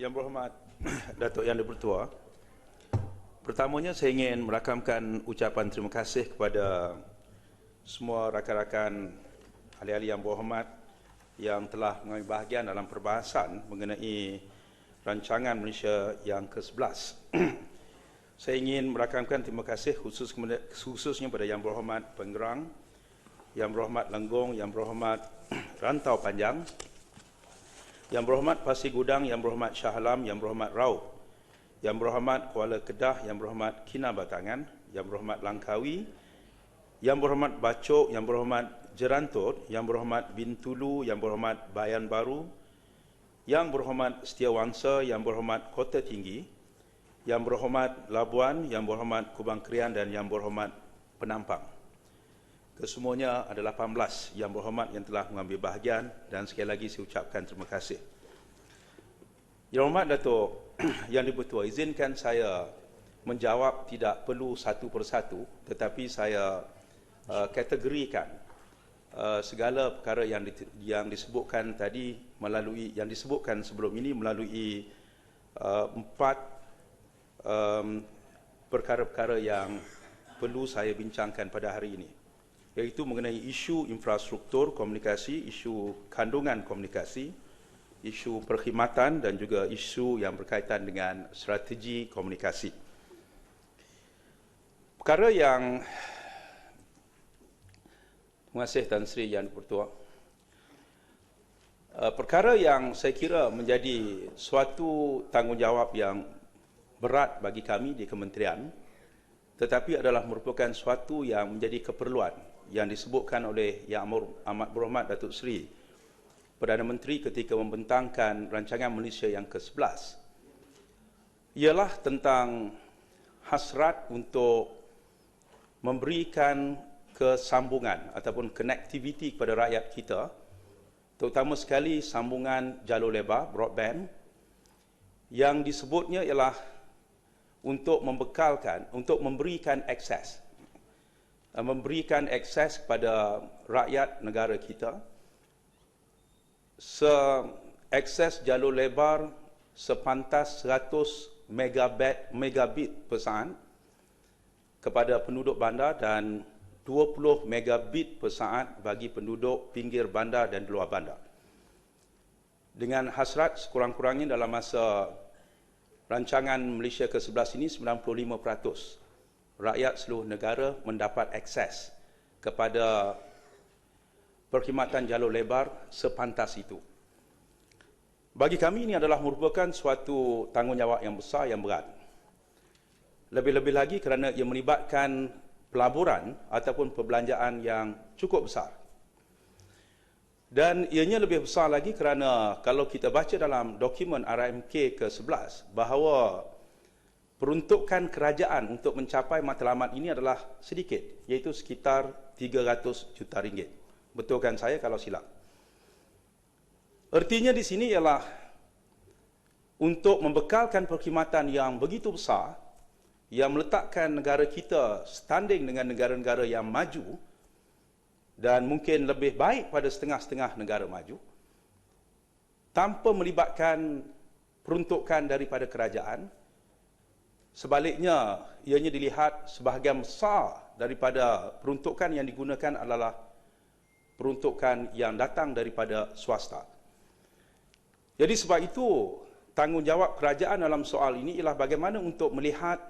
Yang Berhormat Datuk Yang Di-Pertua, pertamanya saya ingin merakamkan ucapan terima kasih kepada semua rakan-rakan ahli-ahli yang berhormat yang telah mengambil bahagian dalam perbahasan mengenai rancangan Malaysia yang ke-11. Saya ingin merakamkan terima kasih khususnya kepada Yang Berhormat Pengerang, Yang Berhormat Lenggong, Yang Berhormat Rantau Panjang, Yang Berhormat Pasir Gudang, Yang Berhormat Shah Alam, Yang Berhormat Raub, Yang Berhormat Kuala Kedah, Yang Berhormat Kinabatangan, Yang Berhormat Langkawi, Yang Berhormat Bacok, Yang Berhormat Jerantut, Yang Berhormat Bintulu, Yang Berhormat Bayan Baru, Yang Berhormat Setiawangsa, Yang Berhormat Kota Tinggi, Yang Berhormat Labuan, Yang Berhormat Kubang Krian dan Yang Berhormat Penampang. Kesemuanya ada 18 yang berhormat yang telah mengambil bahagian dan sekali lagi saya ucapkan terima kasih. Yang Berhormat Datuk Yang Di-Pertua, izinkan saya menjawab tidak perlu satu persatu, tetapi saya kategorikan segala perkara yang disebutkan tadi melalui yang disebutkan sebelum ini melalui empat perkara-perkara yang perlu saya bincangkan pada hari ini, iaitu mengenai isu infrastruktur komunikasi, isu kandungan komunikasi, isu perkhidmatan dan juga isu yang berkaitan dengan strategi komunikasi. Perkara yang terima kasih Tan Sri Yang Di-Pertua. Perkara yang saya kira menjadi suatu tanggungjawab yang berat bagi kami di kementerian, tetapi adalah merupakan suatu yang menjadi keperluan yang disebutkan oleh Yang Amat Berhormat Datuk Seri Perdana Menteri ketika membentangkan rancangan Malaysia yang ke-11, ialah tentang hasrat untuk memberikan kesambungan ataupun connectivity kepada rakyat kita, terutama sekali sambungan jalur lebar, broadband, yang disebutnya ialah untuk membekalkan, untuk memberikan akses kepada rakyat negara kita, akses jalur lebar sepantas 100 megabit per saat kepada penduduk bandar dan 20 megabit per saat bagi penduduk pinggir bandar dan luar bandar. Dengan hasrat sekurang-kurangnya dalam masa rancangan Malaysia ke-11 ini 95% rakyat seluruh negara mendapat akses kepada perkhidmatan jalur lebar sepantas itu. Bagi kami ini adalah merupakan suatu tanggungjawab yang besar, yang berat. Lebih-lebih lagi kerana ia melibatkan pelaburan ataupun perbelanjaan yang cukup besar. Dan ianya lebih besar lagi kerana kalau kita baca dalam dokumen RMK ke-11 bahawa peruntukan kerajaan untuk mencapai matlamat ini adalah sedikit, iaitu sekitar 300 juta ringgit. Betulkan saya kalau silap. Ertinya di sini ialah untuk membekalkan perkhidmatan yang begitu besar, yang meletakkan negara kita standing dengan negara-negara yang maju dan mungkin lebih baik pada setengah-setengah negara maju, tanpa melibatkan peruntukan daripada kerajaan. Sebaliknya, ianya dilihat sebahagian besar daripada peruntukan yang digunakan adalah peruntukan yang datang daripada swasta. Jadi sebab itu, tanggungjawab kerajaan dalam soal ini ialah bagaimana untuk melihat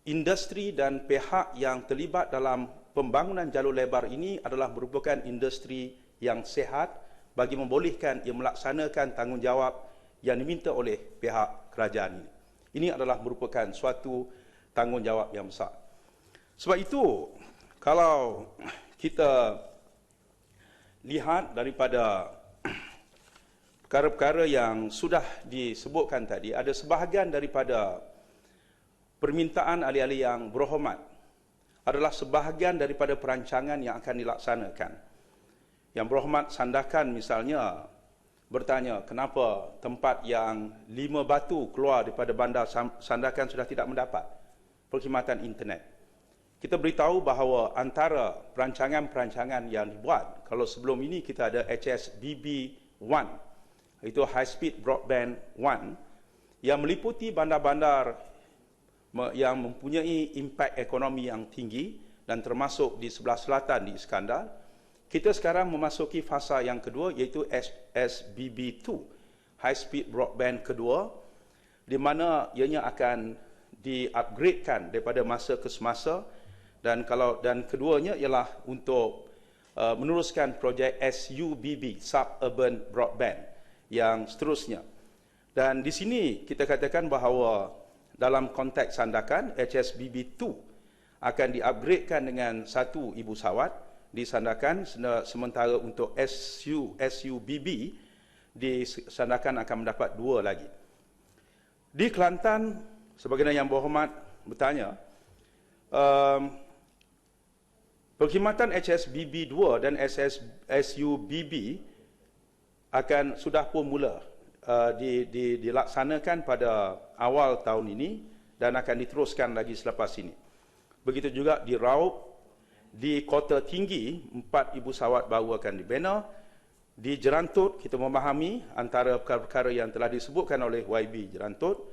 industri dan pihak yang terlibat dalam pembangunan jalur lebar ini adalah merupakan industri yang sihat bagi membolehkan ia melaksanakan tanggungjawab yang diminta oleh pihak kerajaan ini. Ini adalah merupakan suatu tanggungjawab yang besar. Sebab itu, kalau kita lihat daripada perkara-perkara yang sudah disebutkan tadi, ada sebahagian daripada permintaan ahli-ahli yang berhormat adalah sebahagian daripada perancangan yang akan dilaksanakan. Yang berhormat Sandakan misalnya bertanya kenapa tempat yang 5 batu keluar daripada bandar Sandakan sudah tidak mendapat perkhidmatan internet. Kita beritahu bahawa antara perancangan-perancangan yang dibuat, kalau sebelum ini kita ada HSBB 1, itu High Speed Broadband 1, yang meliputi bandar-bandar yang mempunyai impak ekonomi yang tinggi dan termasuk di sebelah selatan di Iskandar. Kita sekarang memasuki fasa yang kedua, iaitu SBB2, High Speed Broadband kedua, di mana ianya akan di-upgradekan daripada masa ke semasa, dan keduanya ialah untuk meneruskan projek SUBB, Suburban Broadband, yang seterusnya. Dan di sini kita katakan bahawa dalam konteks Sandakan, HSBB2 akan di-upgradekan dengan satu ibu sawat di Sandakan, sementara untuk SUBB di Sandakan akan mendapat 2 lagi. Di Kelantan, sebagaimana yang berhormat bertanya, perkhidmatan HSBB 2 dan SUBB akan sudah pun mula dilaksanakan pada awal tahun ini dan akan diteruskan lagi selepas ini. Begitu juga di Raub, di Kota Tinggi, 4 ibu sawat baru akan dibina. Di Jerantut, kita memahami antara perkara-perkara yang telah disebutkan oleh YB Jerantut,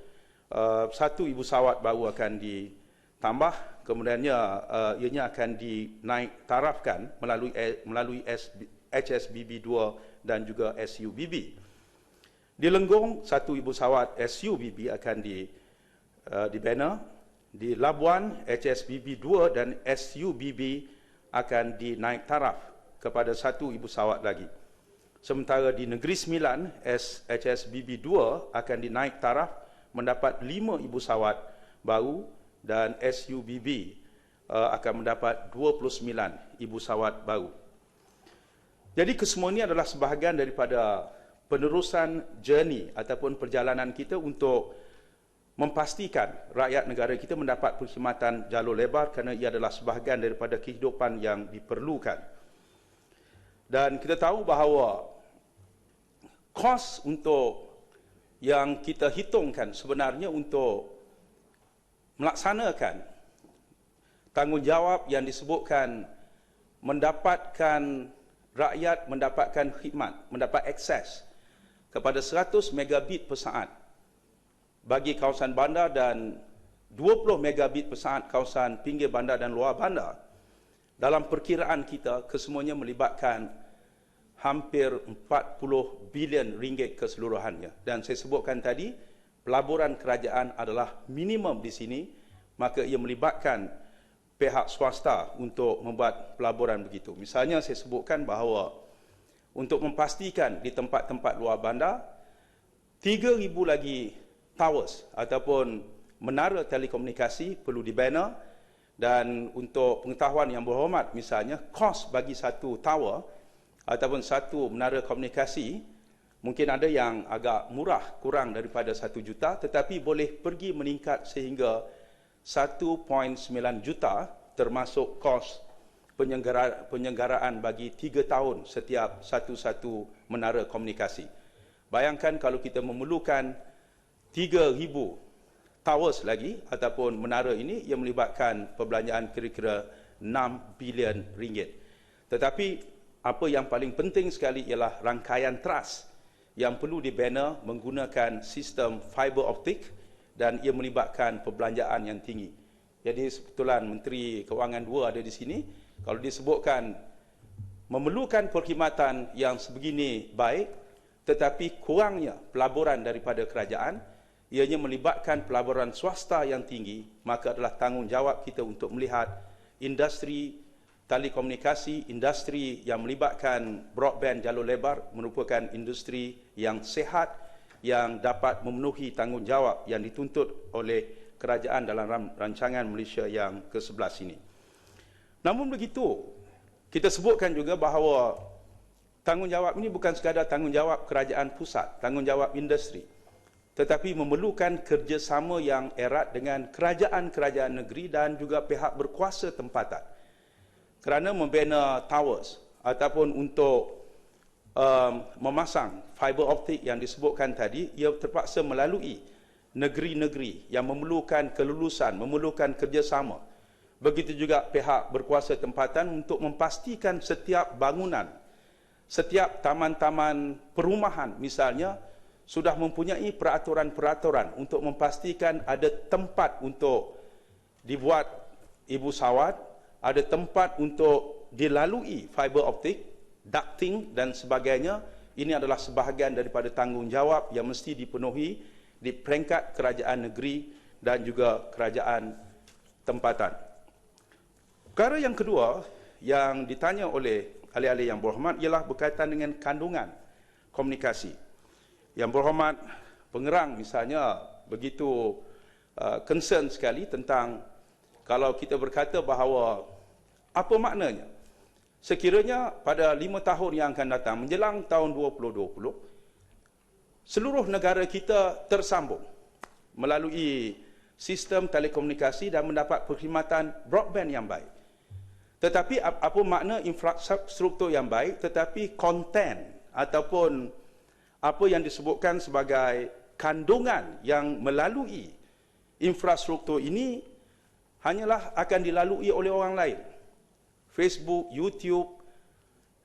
1 ibu sawat baru akan ditambah, kemudiannya ianya akan dinaik tarafkan melalui HSBB 2 dan juga SUBB. Di Lenggong, 1 ibu sawat SUBB akan dibina. Di Labuan, HSBB 2 dan SUBB akan dinaik taraf kepada 1 ibu sawat lagi. Sementara di Negeri Sembilan, HSBB 2 akan dinaik taraf mendapat 5 ibu sawat baru dan SUBB akan mendapat 29 ibu sawat baru. Jadi kesemua ini adalah sebahagian daripada penerusan journey ataupun perjalanan kita untuk memastikan rakyat negara kita mendapat perkhidmatan jalur lebar kerana ia adalah sebahagian daripada kehidupan yang diperlukan. Dan kita tahu bahawa kos untuk yang kita hitungkan sebenarnya untuk melaksanakan tanggungjawab yang disebutkan mendapatkan rakyat mendapatkan khidmat, mendapat akses kepada 100 megabit per saat bagi kawasan bandar dan 20 megabit per saat kawasan pinggir bandar dan luar bandar. Dalam perkiraan kita, kesemuanya melibatkan hampir 40 bilion ringgit keseluruhannya. Dan saya sebutkan tadi, pelaburan kerajaan adalah minimum di sini, maka ia melibatkan pihak swasta untuk membuat pelaburan begitu. Misalnya saya sebutkan bahawa untuk memastikan di tempat-tempat luar bandar, 3,000 lagi towers ataupun menara telekomunikasi perlu dibina. Dan untuk pengetahuan yang berhormat, misalnya kos bagi satu tower ataupun satu menara komunikasi mungkin ada yang agak murah, kurang daripada 1 juta, tetapi boleh pergi meningkat sehingga 1.9 juta termasuk kos penyelenggaraan bagi 3 tahun setiap satu-satu menara komunikasi. Bayangkan kalau kita memerlukan 3,000 towers lagi ataupun menara ini, yang melibatkan perbelanjaan kira-kira 6 bilion ringgit. Tetapi apa yang paling penting sekali ialah rangkaian teras yang perlu dibina menggunakan sistem fiber optik dan ia melibatkan perbelanjaan yang tinggi. Jadi sebetulan Menteri Kewangan 2 ada di sini. Kalau disebutkan memerlukan perkhidmatan yang sebegini baik tetapi kurangnya pelaburan daripada kerajaan, ianya melibatkan pelaburan swasta yang tinggi, maka adalah tanggungjawab kita untuk melihat industri telekomunikasi, industri yang melibatkan broadband jalur lebar merupakan industri yang sihat, yang dapat memenuhi tanggungjawab yang dituntut oleh kerajaan dalam rancangan Malaysia yang ke-11 ini. Namun begitu, kita sebutkan juga bahawa tanggungjawab ini bukan sekadar tanggungjawab kerajaan pusat, tanggungjawab industri, tetapi memerlukan kerjasama yang erat dengan kerajaan-kerajaan negeri dan juga pihak berkuasa tempatan. Kerana membina towers ataupun untuk memasang fiber optik yang disebutkan tadi, ia terpaksa melalui negeri-negeri yang memerlukan kelulusan, memerlukan kerjasama. Begitu juga pihak berkuasa tempatan untuk memastikan setiap bangunan, setiap taman-taman perumahan misalnya, sudah mempunyai peraturan-peraturan untuk memastikan ada tempat untuk dibuat ibu sawat, ada tempat untuk dilalui fiber optik, ducting dan sebagainya. Ini adalah sebahagian daripada tanggungjawab yang mesti dipenuhi di peringkat kerajaan negeri dan juga kerajaan tempatan. Perkara yang kedua yang ditanya oleh ahli-ahli yang berhormat ialah berkaitan dengan kandungan komunikasi. Yang berhormat pengerang misalnya begitu concern sekali tentang kalau kita berkata bahawa apa maknanya sekiranya pada 5 tahun yang akan datang menjelang tahun 2020 seluruh negara kita tersambung melalui sistem telekomunikasi dan mendapat perkhidmatan broadband yang baik. Tetapi apa makna infrastruktur yang baik tetapi konten ataupun apa yang disebutkan sebagai kandungan yang melalui infrastruktur ini hanyalah akan dilalui oleh orang lain. Facebook, YouTube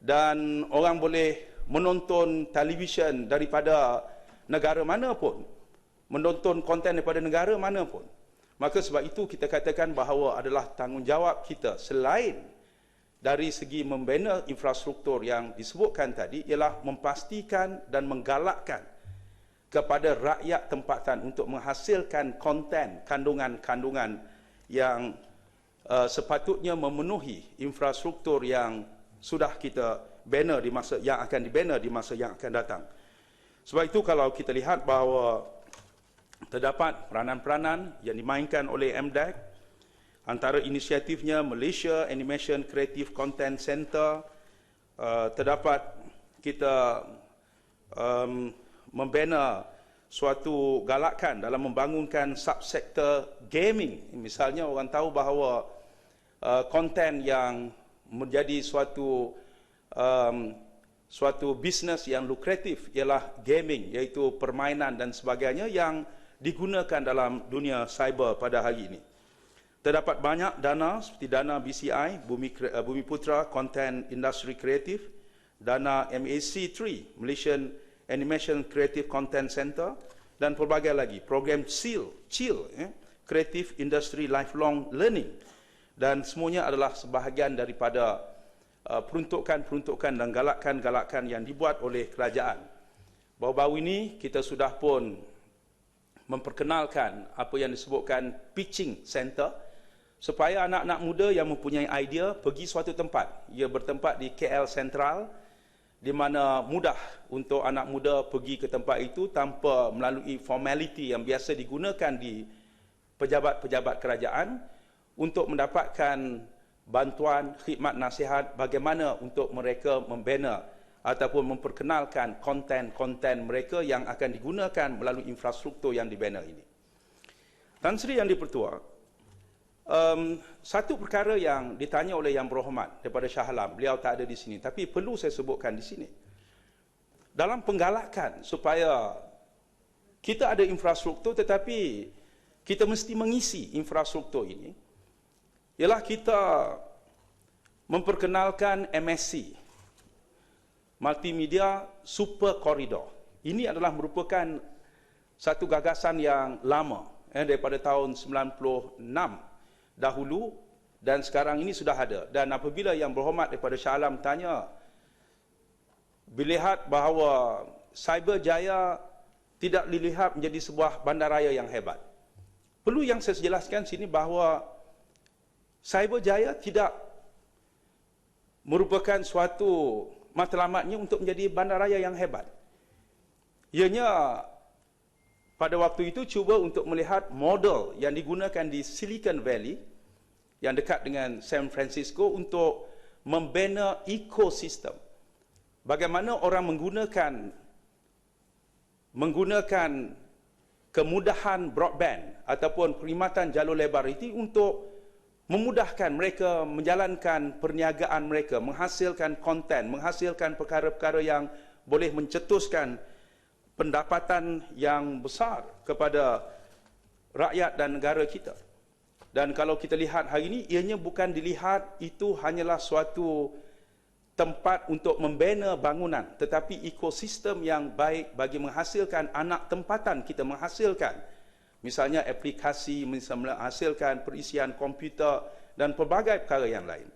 dan orang boleh menonton televisyen daripada negara mana pun, menonton konten daripada negara mana pun. Maka sebab itu kita katakan bahawa adalah tanggungjawab kita selain dari segi membina infrastruktur yang disebutkan tadi ialah memastikan dan menggalakkan kepada rakyat tempatan untuk menghasilkan konten kandungan-kandungan yang sepatutnya memenuhi infrastruktur yang sudah kita bina di masa yang akan dibina di masa yang akan datang. Sebab itu kalau kita lihat bahawa terdapat peranan-peranan yang dimainkan oleh MDEC, antara inisiatifnya Malaysia Animation Creative Content Center, terdapat kita membina suatu galakan dalam membangunkan subsektor gaming. Misalnya orang tahu bahawa konten yang menjadi suatu bisnes yang lukratif ialah gaming, iaitu permainan dan sebagainya yang digunakan dalam dunia cyber pada hari ini. Terdapat banyak dana seperti dana BCI, Bumi Putra Content Industry Creative, dana MAC3, Malaysian Animation Creative Content Center, dan pelbagai lagi. Program CIL, Creative Industry Lifelong Learning. Dan semuanya adalah sebahagian daripada peruntukan-peruntukan dan galakan-galakan yang dibuat oleh kerajaan. Baru-baru ini kita sudah pun memperkenalkan apa yang disebutkan pitching center, supaya anak-anak muda yang mempunyai idea pergi suatu tempat. Ia bertempat di KL Sentral, di mana mudah untuk anak muda pergi ke tempat itu tanpa melalui formality yang biasa digunakan di pejabat-pejabat kerajaan untuk mendapatkan bantuan, khidmat nasihat bagaimana untuk mereka membina ataupun memperkenalkan konten-konten mereka yang akan digunakan melalui infrastruktur yang dibina ini. Tan Sri Yang Dipertua, satu perkara yang ditanya oleh Yang Berhormat daripada Shah Alam, beliau tak ada di sini, tapi perlu saya sebutkan di sini. Dalam penggalakan supaya kita ada infrastruktur tetapi kita mesti mengisi infrastruktur ini, ialah kita memperkenalkan MSC, Multimedia Super Corridor. Ini adalah merupakan satu gagasan yang lama, daripada tahun 96 dahulu, dan sekarang ini sudah ada. Dan apabila Yang Berhormat daripada Shah Alam tanya, dilihat bahawa Cyberjaya tidak dilihat menjadi sebuah bandaraya yang hebat. Perlu yang saya jelaskan sini bahawa Cyberjaya tidak merupakan suatu matlamatnya untuk menjadi bandaraya yang hebat. Ianya pada waktu itu cuba untuk melihat model yang digunakan di Silicon Valley yang dekat dengan San Francisco untuk membina ekosistem. Bagaimana orang menggunakan kemudahan broadband ataupun perkhidmatan jalur lebar itu untuk memudahkan mereka menjalankan perniagaan mereka, menghasilkan konten, menghasilkan perkara-perkara yang boleh mencetuskan pendapatan yang besar kepada rakyat dan negara kita. Dan kalau kita lihat hari ini, ianya bukan dilihat itu hanyalah suatu tempat untuk membina bangunan, tetapi ekosistem yang baik bagi menghasilkan anak tempatan kita menghasilkan. Misalnya aplikasi, misalnya menghasilkan perisian komputer dan pelbagai perkara yang lain.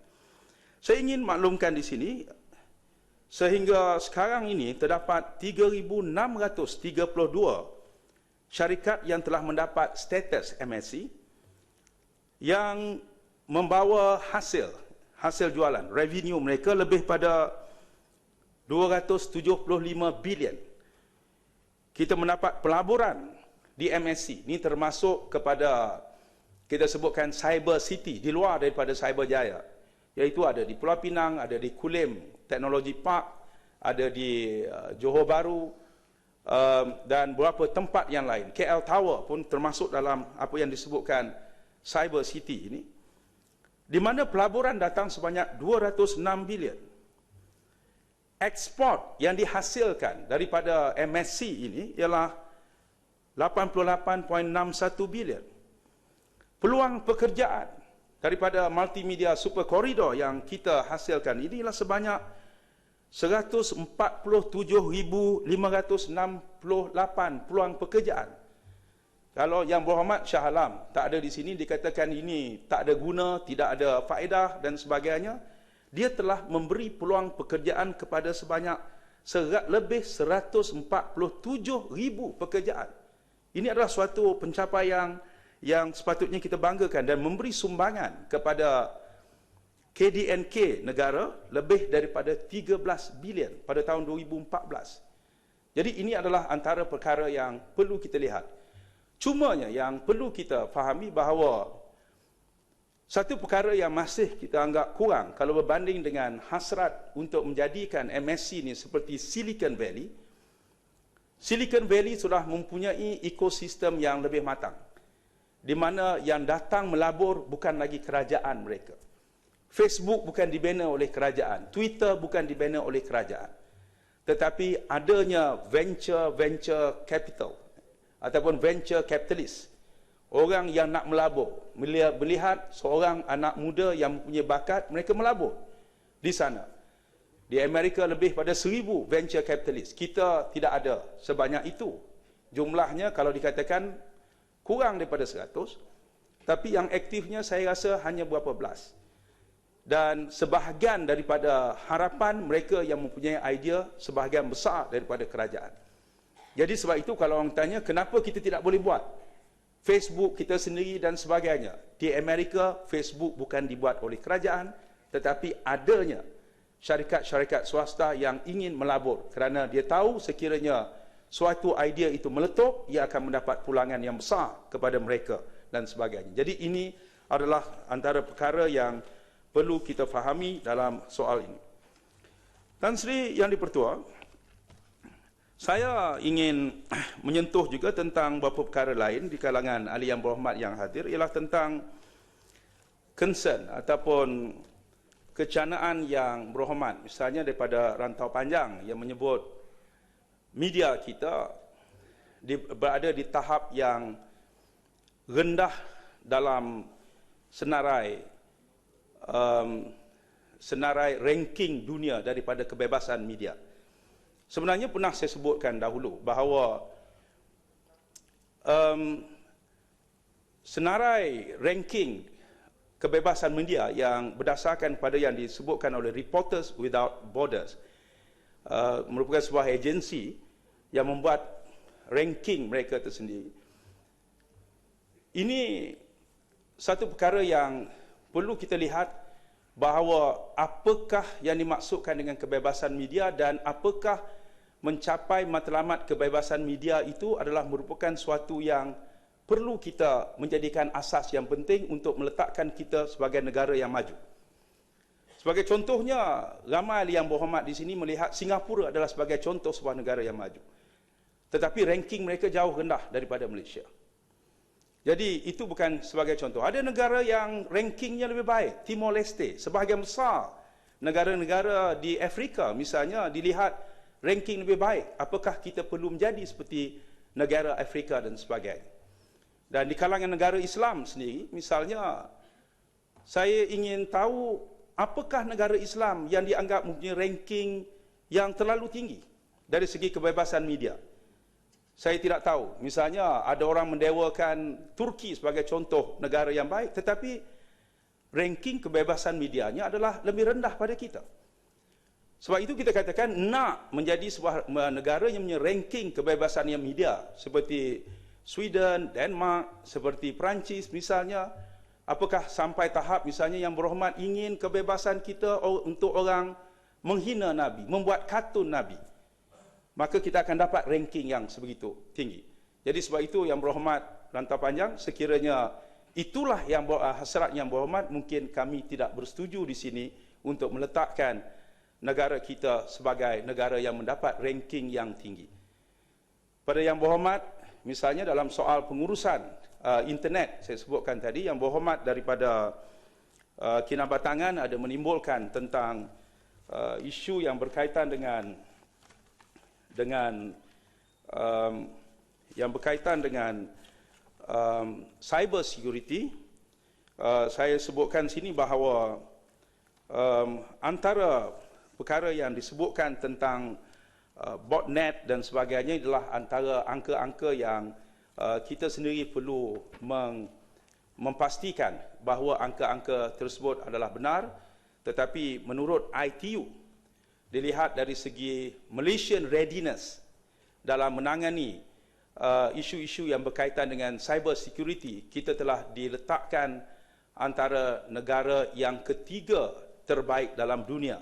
Saya ingin maklumkan di sini, sehingga sekarang ini terdapat 3,632 syarikat yang telah mendapat status MSc yang membawa hasil jualan, revenue mereka lebih pada 275 bilion. Kita mendapat pelaburan di MSc, ini termasuk kepada kita sebutkan Cyber City, di luar daripada Cyberjaya, iaitu ada di Pulau Pinang, ada di Kulim Technology Park, ada di Johor Bahru, dan beberapa tempat yang lain. KL Tower pun termasuk dalam apa yang disebutkan Cyber City ini, di mana pelaburan datang sebanyak 206 bilion. Ekspor yang dihasilkan daripada MSc ini ialah 88.61 bilion. Peluang pekerjaan daripada multimedia super koridor yang kita hasilkan ini ialah sebanyak 147,568 peluang pekerjaan. Kalau Yang Berhormat Shah Alam tak ada di sini, dikatakan ini tak ada guna, tidak ada faedah dan sebagainya. Dia telah memberi peluang pekerjaan kepada sebanyak lebih 147,000 pekerjaan. Ini adalah suatu pencapaian yang sepatutnya kita banggakan dan memberi sumbangan kepada KDNK negara lebih daripada 13 bilion pada tahun 2014. Jadi ini adalah antara perkara yang perlu kita lihat. Cumanya yang perlu kita fahami bahawa satu perkara yang masih kita anggap kurang kalau berbanding dengan hasrat untuk menjadikan MSc ini seperti Silicon Valley. Silicon Valley sudah mempunyai ekosistem yang lebih matang, di mana yang datang melabur bukan lagi kerajaan mereka. Facebook bukan dibina oleh kerajaan, Twitter bukan dibina oleh kerajaan, tetapi adanya venture capital ataupun venture capitalist, orang yang nak melabur, melihat seorang anak muda yang mempunyai bakat, mereka melabur di sana. Di Amerika lebih pada 1,000 venture capitalist. Kita tidak ada sebanyak itu. Jumlahnya kalau dikatakan kurang daripada 100, tapi yang aktifnya saya rasa hanya berapa belas. Dan sebahagian daripada harapan mereka yang mempunyai idea, sebahagian besar daripada kerajaan. Jadi sebab itu kalau orang tanya kenapa kita tidak boleh buat Facebook kita sendiri dan sebagainya. Di Amerika Facebook bukan dibuat oleh kerajaan, tetapi adanya syarikat-syarikat swasta yang ingin melabur kerana dia tahu sekiranya suatu idea itu meletup, ia akan mendapat pulangan yang besar kepada mereka dan sebagainya. Jadi ini adalah antara perkara yang perlu kita fahami dalam soal ini. Tan Sri Yang di-Pertua, saya ingin menyentuh juga tentang beberapa perkara lain di kalangan ahli yang berhormat yang hadir, ialah tentang concern ataupun kecanaan yang berhormat, misalnya daripada Rantau Panjang yang menyebut media kita berada di tahap yang rendah dalam senarai ranking dunia daripada kebebasan media. Sebenarnya pernah saya sebutkan dahulu bahawa senarai ranking kebebasan media yang berdasarkan pada yang disebutkan oleh Reporters Without Borders merupakan sebuah agensi yang membuat ranking mereka tersendiri. Ini satu perkara yang perlu kita lihat bahawa apakah yang dimaksudkan dengan kebebasan media dan apakah mencapai matlamat kebebasan media itu adalah merupakan suatu yang perlu kita menjadikan asas yang penting untuk meletakkan kita sebagai negara yang maju. Sebagai contohnya, ramai yang berhormat di sini melihat Singapura adalah sebagai contoh sebuah negara yang maju. Tetapi ranking mereka jauh rendah daripada Malaysia. Jadi itu bukan sebagai contoh. Ada negara yang rankingnya lebih baik, Timor Leste, sebahagian besar negara-negara di Afrika misalnya dilihat ranking lebih baik. Apakah kita perlu menjadi seperti negara Afrika dan sebagainya. Dan di kalangan negara Islam sendiri, misalnya saya ingin tahu apakah negara Islam yang dianggap mempunyai ranking yang terlalu tinggi dari segi kebebasan media? Saya tidak tahu. Misalnya ada orang mendewakan Turki sebagai contoh negara yang baik, tetapi ranking kebebasan medianya adalah lebih rendah pada kita. Sebab itu kita katakan nak menjadi sebuah negara yang punya ranking kebebasan yang media seperti Sweden, Denmark, seperti Perancis misalnya, apakah sampai tahap misalnya yang berhormat ingin kebebasan kita untuk orang menghina Nabi, membuat kartun Nabi, maka kita akan dapat ranking yang sebegitu tinggi. Jadi sebab itu yang berhormat Rantau Panjang, sekiranya itulah yang hasrat yang berhormat, mungkin kami tidak bersetuju di sini untuk meletakkan negara kita sebagai negara yang mendapat ranking yang tinggi. Pada yang berhormat, misalnya dalam soal pengurusan internet, saya sebutkan tadi, yang berhormat daripada Kinabatangan ada menimbulkan tentang isu yang berkaitan dengan cyber security. Saya sebutkan sini bahawa antara perkara yang disebutkan tentang botnet dan sebagainya adalah antara angka-angka yang kita sendiri perlu memastikan bahawa angka-angka tersebut adalah benar. Tetapi menurut ITU, dilihat dari segi Malaysian readiness dalam menangani isu-isu yang berkaitan dengan cyber security, kita telah diletakkan antara negara yang ketiga terbaik dalam dunia.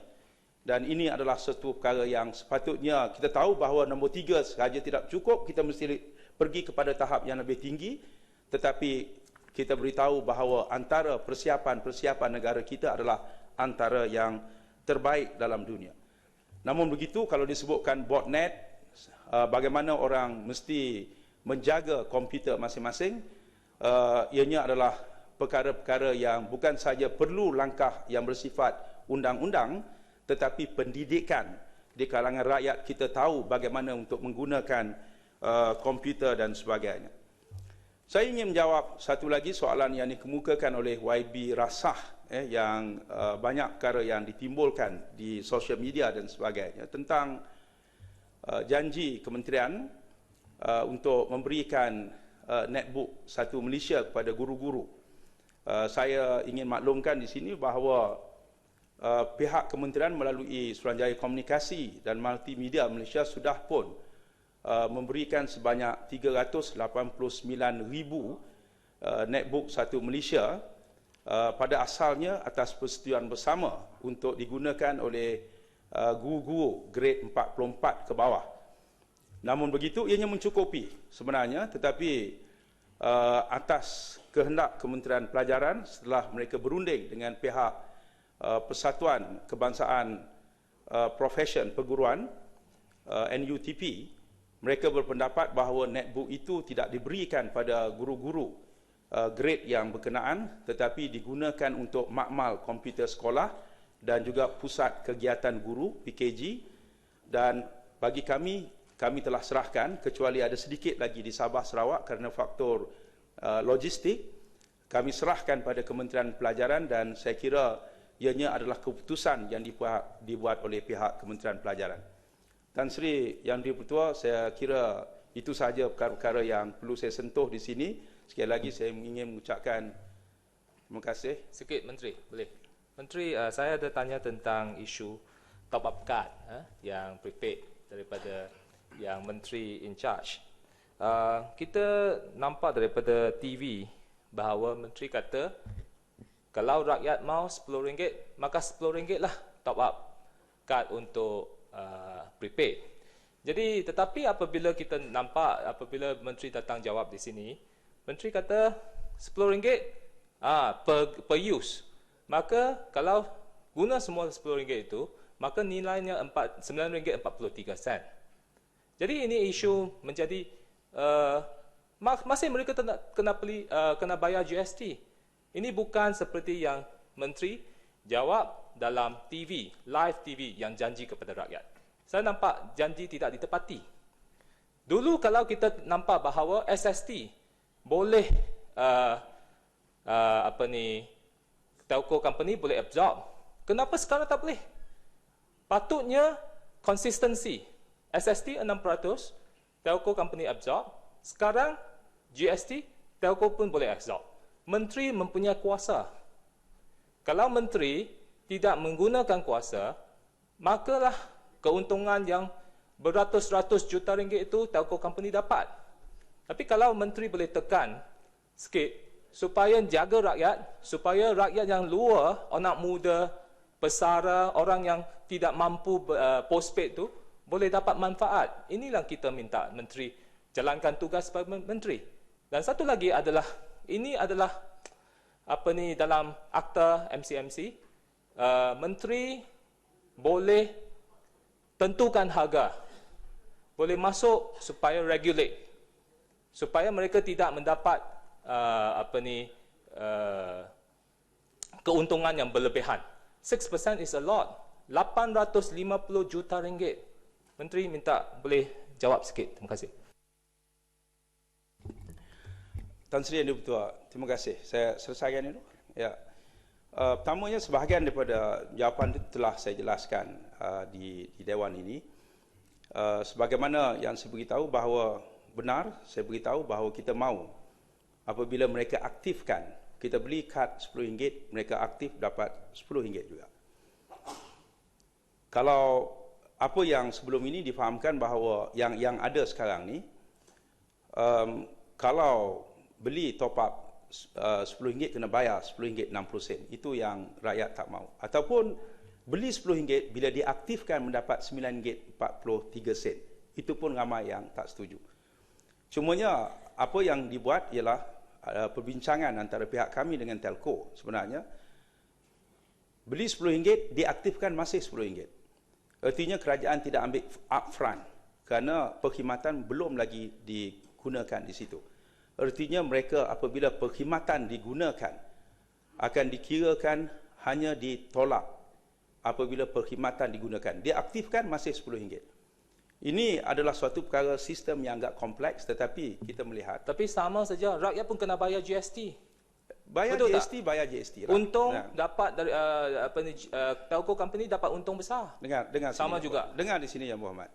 Dan ini adalah satu perkara yang sepatutnya kita tahu bahawa nombor 3 sahaja tidak cukup, kita mesti pergi kepada tahap yang lebih tinggi. Tetapi kita beritahu bahawa antara persiapan negara kita adalah antara yang terbaik dalam dunia. Namun begitu, kalau disebutkan botnet, bagaimana orang mesti menjaga komputer masing-masing, ianya adalah perkara-perkara yang bukan saja perlu langkah yang bersifat undang-undang, tetapi pendidikan di kalangan rakyat kita tahu bagaimana untuk menggunakan komputer dan sebagainya. Saya ingin menjawab satu lagi soalan yang dikemukakan oleh YB Rasah, yang banyak perkara yang ditimbulkan di sosial media dan sebagainya tentang janji kementerian untuk memberikan netbook satu Malaysia kepada guru-guru. Saya ingin maklumkan di sini bahawa pihak kementerian melalui Suruhanjaya Komunikasi dan Multimedia Malaysia sudah pun memberikan sebanyak 389,000 netbook satu Malaysia pada asalnya atas persetujuan bersama untuk digunakan oleh guru-guru grade 44 ke bawah. Namun begitu, ianya mencukupi sebenarnya, tetapi atas kehendak Kementerian Pelajaran, setelah mereka berunding dengan pihak Persatuan Kebangsaan Profession Perguruan NUTP, mereka berpendapat bahawa netbook itu tidak diberikan pada guru-guru grade yang berkenaan, tetapi digunakan untuk makmal komputer sekolah dan juga pusat kegiatan guru PKG. Dan bagi kami telah serahkan, kecuali ada sedikit lagi di Sabah Sarawak kerana faktor logistik, kami serahkan pada Kementerian Pelajaran, dan saya kira ianya adalah keputusan yang dibuat oleh pihak Kementerian Pelajaran. Tan Sri Yang Di-Pertua, saya kira itu sahaja perkara-perkara yang perlu saya sentuh di sini. Sekali lagi saya ingin mengucapkan terima kasih. Sikit Menteri, boleh? Menteri, saya ada tanya tentang isu top up card yang prepaid daripada yang Menteri in charge. Kita nampak daripada TV bahawa Menteri kata kalau rakyat mau RM10, maka RM10 lah top up kad untuk prepaid. Jadi tetapi apabila kita nampak, apabila Menteri datang jawab di sini, Menteri kata RM10 per use. Maka kalau guna semua RM10 itu, maka nilainya RM9.43. Jadi ini isu menjadi masih mereka kena bayar GST. Ini bukan seperti yang Menteri jawab dalam TV, live TV yang janji kepada rakyat. Saya nampak janji tidak ditepati. Dulu kalau kita nampak bahawa SST boleh telco company boleh absorb Kenapa sekarang tak boleh? Patutnya konsistensi. SST 6%, telco company absorb. Sekarang GST, telco pun boleh absorb. Menteri mempunyai kuasa. Kalau menteri tidak menggunakan kuasa, makalah keuntungan yang beratus-ratus juta ringgit itu telco company dapat. Tapi kalau menteri boleh tekan sikit supaya jaga rakyat, supaya rakyat yang luar, anak muda, pesara, orang yang tidak mampu postpaid itu boleh dapat manfaat. Inilah kita minta menteri jalankan tugas sebagai menteri. Dan satu lagi adalah, ini adalah dalam akta MCMC, menteri boleh tentukan harga, boleh masuk supaya regulate, supaya mereka tidak mendapat keuntungan yang berlebihan. 6% is a lot. 850 juta ringgit. Menteri minta boleh jawab sikit. Terima kasih. Tan Sri Yang Dipertua, terima kasih. Saya selesaikan itu. Ya. Pertamanya sebahagian daripada jawapan itu telah saya jelaskan di Dewan ini. Sebagaimana yang saya beritahu bahawa benar, saya beritahu bahawa kita mahu apabila mereka aktifkan, kita beli kad RM10, mereka aktif dapat RM10 juga. Kalau apa yang sebelum ini difahamkan bahawa yang ada sekarang ni, kalau beli top up RM10 kena bayar RM10.60, itu yang rakyat tak mahu. Ataupun beli RM10 bila diaktifkan mendapat RM9.43, itu pun ramai yang tak setuju. Cumanya apa yang dibuat ialah perbincangan antara pihak kami dengan telco. Sebenarnya beli RM10, diaktifkan masih RM10. Artinya kerajaan tidak ambil upfront kerana perkhidmatan belum lagi digunakan di situ. Artinya mereka apabila perkhidmatan digunakan akan dikirakan hanya ditolak apabila perkhidmatan digunakan. Diaktifkan masih RM10. Ini adalah suatu perkara sistem yang agak kompleks, tetapi kita melihat. Tapi sama saja, rakyat pun kena bayar GST. Bayar betul GST, tak? Bayar GST lah. Untung dapat dari telco company dapat untung besar. Dengar sama sini, juga. Dengar di sini, Yang Berhormat.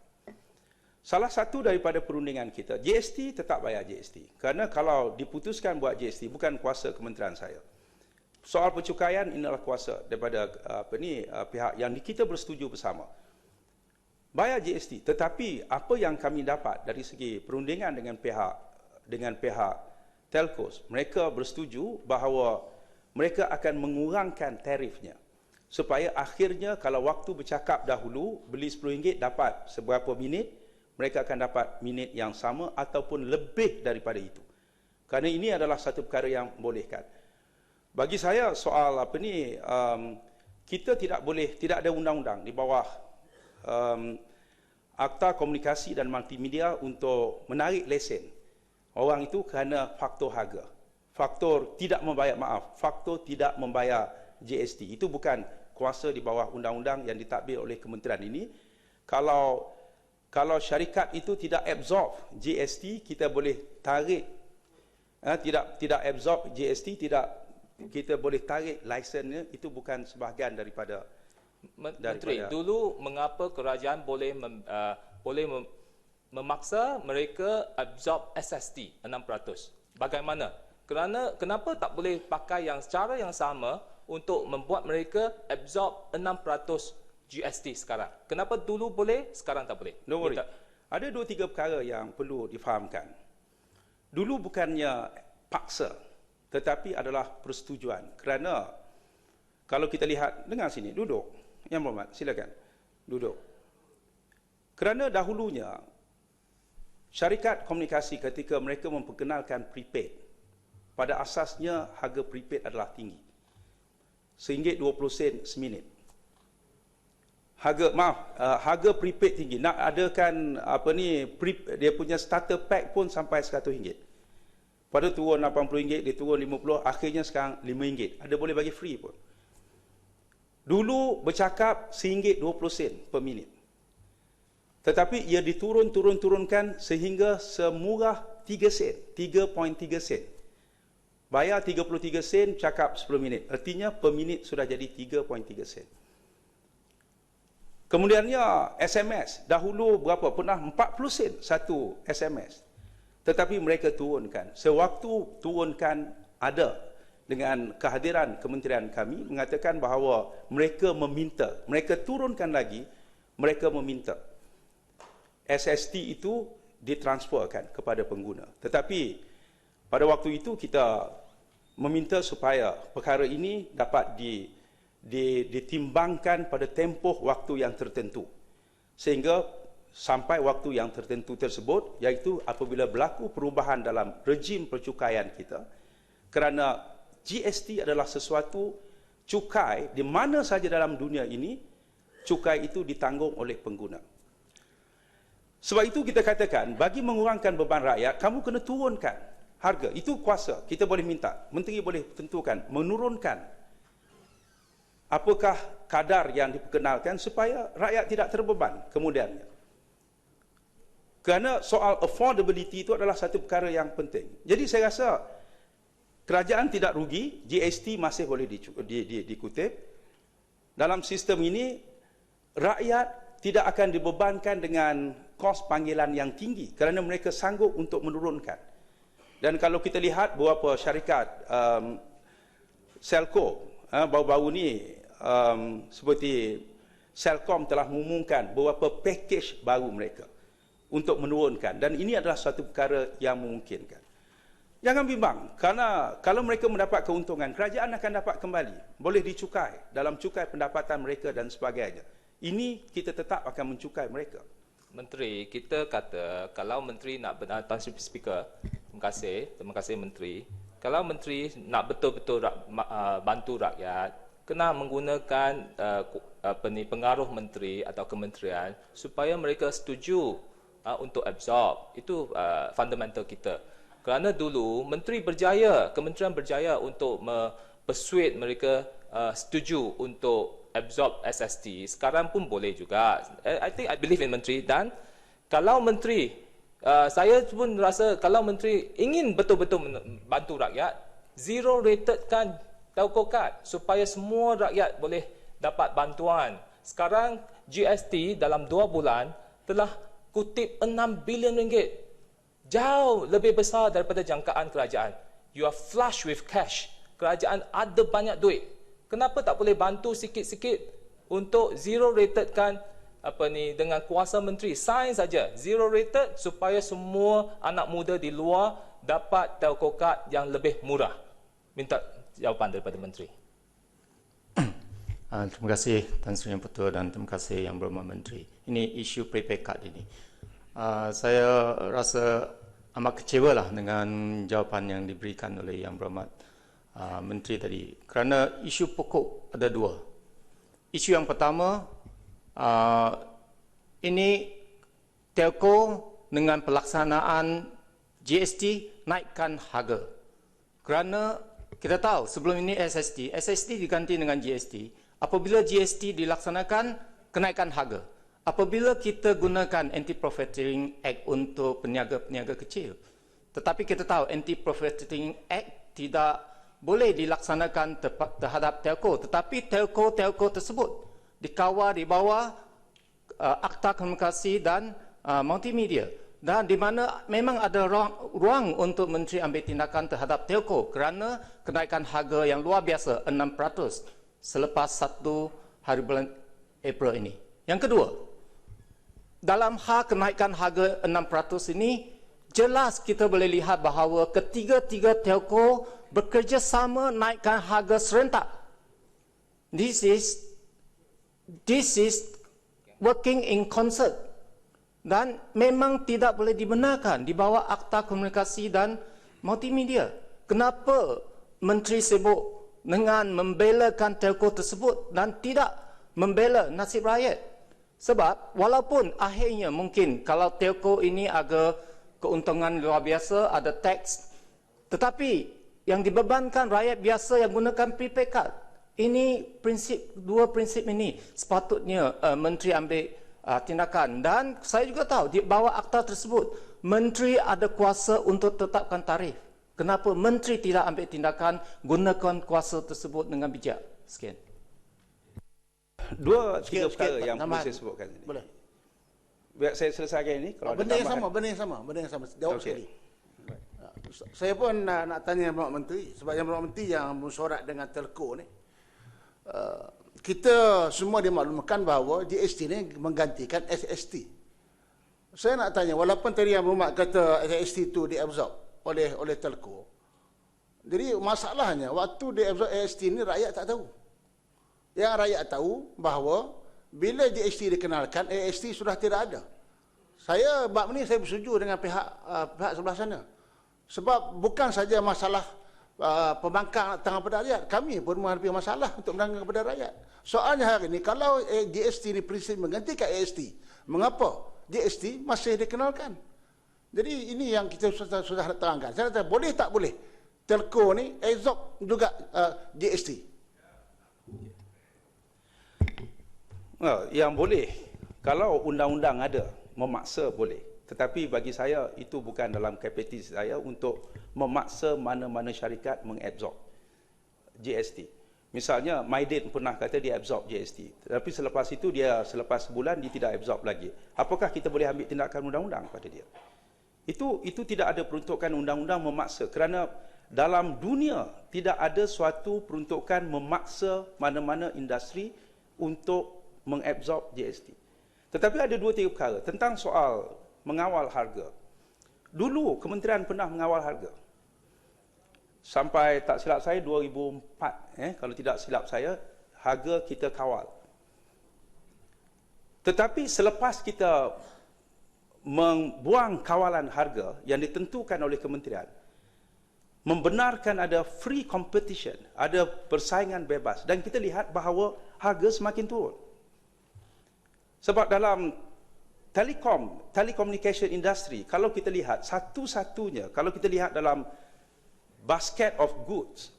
Salah satu daripada perundingan kita, GST tetap bayar GST. Kerana kalau diputuskan buat GST, bukan kuasa kementerian saya. Soal pencukaian inilah kuasa daripada pihak yang kita bersetuju bersama. Bayar GST, tetapi apa yang kami dapat dari segi perundingan dengan pihak telcos, mereka bersetuju bahawa mereka akan mengurangkan tarifnya supaya akhirnya kalau waktu bercakap dahulu beli RM10 dapat seberapa minit, mereka akan dapat minit yang sama ataupun lebih daripada itu. Kerana ini adalah satu perkara yang membolehkan. Bagi saya soal kita tidak ada undang-undang di bawah Akta Komunikasi dan Multimedia untuk menarik lesen orang itu kerana faktor harga. Faktor tidak membayar GST. Itu bukan kuasa di bawah undang-undang yang ditadbir oleh kementerian ini. Kalau syarikat itu tidak absorb GST, kita boleh tarik tidak absorb GST, kita boleh tarik lisennya. Itu bukan sebahagian daripada Menteri, dulu mengapa kerajaan boleh memaksa mereka absorb SST 6%? Bagaimana? Kenapa tak boleh pakai cara yang sama untuk membuat mereka absorb 6% GST sekarang? Kenapa dulu boleh, sekarang tak boleh? Don't worry. Ada 2-3 perkara yang perlu difahamkan. Dulu bukannya paksa, tetapi adalah persetujuan. Kerana kalau kita lihat, dengar sini, duduk. Yang Berhormat, silakan duduk. Kerana dahulunya syarikat komunikasi ketika mereka memperkenalkan prepaid, pada asasnya harga prepaid adalah tinggi. RM1.20 seminit. Harga prepaid tinggi. Nak adakan dia punya starter pack pun sampai RM100. Pada turun RM80, dia turun RM50, akhirnya sekarang RM5. Ada boleh bagi free pun. Dulu bercakap RM1.20 per minit. Tetapi ia diturunkan sehingga semurah 3 sen, 3.3 sen. Bayar 33 sen, cakap 10 minit. Artinya per minit sudah jadi 3.3 sen. Kemudiannya SMS, dahulu berapa? Pernah 40 sen satu SMS. Tetapi mereka turunkan. Sewaktu turunkan ada dengan kehadiran kementerian kami mengatakan bahawa mereka meminta, mereka turunkan lagi, mereka meminta SST itu ditransferkan kepada pengguna. Tetapi pada waktu itu kita meminta supaya perkara ini dapat ditimbangkan pada tempoh waktu yang tertentu. Sehingga sampai waktu yang tertentu tersebut, iaitu apabila berlaku perubahan dalam rejim percukaian kita, kerana GST adalah sesuatu cukai di mana saja dalam dunia ini, cukai itu ditanggung oleh pengguna. Sebab itu kita katakan, bagi mengurangkan beban rakyat, kamu kena turunkan harga. Itu kuasa. Kita boleh minta, menteri boleh tentukan, menurunkan apakah kadar yang diperkenalkan supaya rakyat tidak terbeban kemudiannya. Kerana soal affordability itu adalah satu perkara yang penting. Jadi saya rasa kerajaan tidak rugi, GST masih boleh dikutip. Dalam sistem ini, rakyat tidak akan dibebankan dengan kos panggilan yang tinggi kerana mereka sanggup untuk menurunkan. Dan kalau kita lihat beberapa syarikat Selco baru-baru ni seperti Celcom telah mengumumkan beberapa pakej baru mereka untuk menurunkan, dan ini adalah satu perkara yang memungkinkan. Jangan bimbang, kerana kalau mereka mendapat keuntungan, kerajaan akan dapat kembali, boleh dicukai dalam cukai pendapatan mereka dan sebagainya. Ini kita tetap akan mencukai mereka. Menteri, kita kata kalau menteri nak Tan Sri Speaker, terima kasih menteri. Kalau menteri nak betul-betul bantu rakyat, kena menggunakan pengaruh menteri atau kementerian supaya mereka setuju untuk absorb. Itu fundamental kita. Kerana dulu menteri berjaya, kementerian berjaya untuk persuade mereka setuju untuk absorb SST. Sekarang pun boleh juga. I believe in menteri, dan kalau menteri, saya pun rasa kalau menteri ingin betul-betul bantu rakyat, zero rated kan telco card supaya semua rakyat boleh dapat bantuan. Sekarang GST dalam 2 bulan telah kutip 6 bilion ringgit. Jauh lebih besar daripada jangkaan kerajaan. You are flush with cash. Kerajaan ada banyak duit. Kenapa tak boleh bantu sikit-sikit untuk zero rated kan dengan kuasa menteri? Sign saja zero rated supaya semua anak muda di luar dapat telco card yang lebih murah. Minta jawapan daripada menteri. Terima kasih Tan Sri Yang Pertua dan terima kasih Yang Berhormat Menteri. Ini isu prepaid card ini. Saya rasa amat kecewalah dengan jawapan yang diberikan oleh Yang Berhormat Menteri tadi. Kerana isu pokok ada 2. Isu yang pertama, ini telco dengan pelaksanaan GST naikkan harga. Kerana kita tahu sebelum ini SST diganti dengan GST. Apabila GST dilaksanakan, kenaikan harga. Apabila kita gunakan Anti-Profiteering Act untuk peniaga-peniaga kecil. Tetapi kita tahu Anti-Profiteering Act tidak boleh dilaksanakan terhadap telco. Tetapi telco-telco tersebut dikawal di bawah Akta Komunikasi dan Multimedia. Dan di mana memang ada ruang untuk menteri ambil tindakan terhadap telco kerana kenaikan harga yang luar biasa 6% selepas 1 hari bulan April ini. Yang kedua, dalam hal kenaikan harga 6% ini, jelas kita boleh lihat bahawa ketiga-tiga telco bekerjasama naikkan harga serentak. This is working in concert dan memang tidak boleh dibenarkan di bawah Akta Komunikasi dan Multimedia. Kenapa menteri sibuk dengan membelakan telco tersebut dan tidak membela nasib rakyat? Sebab walaupun akhirnya mungkin kalau telco ini ada keuntungan luar biasa, ada teks, tetapi yang dibebankan rakyat biasa yang gunakan prepaid card. Ini dua prinsip ini sepatutnya menteri ambil tindakan. Dan saya juga tahu di bawah akta tersebut menteri ada kuasa untuk tetapkan tarif. Kenapa menteri tidak ambil tindakan gunakan kuasa tersebut dengan bijak? Sekian. Dua, tiga Sikit, perkara Pak, yang perlu tambahan. saya sebutkan ini. Boleh. Biar saya selesaikan ini. Kalau ada Benda yang tambahan. sama, benda yang sama. Jawab Okey. sekali. Saya pun nak tanya Pak Menteri, sebab yang Pak Menteri yang mesyuarat dengan telco ni, kita semua dimaklumkan bahawa GST ni menggantikan SST. Saya nak tanya, walaupun tadi yang berhormat kata SST itu diabsorb oleh telco, jadi masalahnya waktu diabsorb SST ni rakyat tak tahu. Yang rakyat tahu bahawa bila GST dikenalkan, SST sudah tidak ada. Saya bab ni saya bersetuju dengan pihak sebelah sana. Sebab bukan saja masalah pembangkang tangan kepada rakyat, kami pun menghadapi masalah untuk menangkan kepada rakyat. Soalnya hari ini kalau GST ni prinsip menggantikan AST, mengapa GST masih dikenalkan? Jadi ini yang kita sudah terangkan. Saya kata boleh tak boleh telco ni absorb juga GST. Yang boleh, kalau undang-undang ada, memaksa boleh. Tetapi bagi saya, itu bukan dalam kapasiti saya untuk memaksa mana-mana syarikat mengabsorb GST. Misalnya, Maidin pernah kata dia absorb GST. Tapi selepas itu, selepas sebulan, dia tidak absorb lagi. Apakah kita boleh ambil tindakan undang-undang pada dia? Itu tidak ada peruntukan undang-undang memaksa. Kerana dalam dunia, tidak ada suatu peruntukan memaksa mana-mana industri untuk mengabsorb GST. Tetapi ada 2-3 perkara tentang soal mengawal harga. Dulu kementerian pernah mengawal harga. Sampai tak silap saya 2004, kalau tidak silap saya, harga kita kawal. Tetapi selepas kita membuang kawalan harga yang ditentukan oleh kementerian, membenarkan ada free competition, ada persaingan bebas, dan kita lihat bahawa harga semakin turun. Sebab dalam telecommunication industry, kalau kita lihat satu-satunya, kalau kita lihat dalam basket of goods,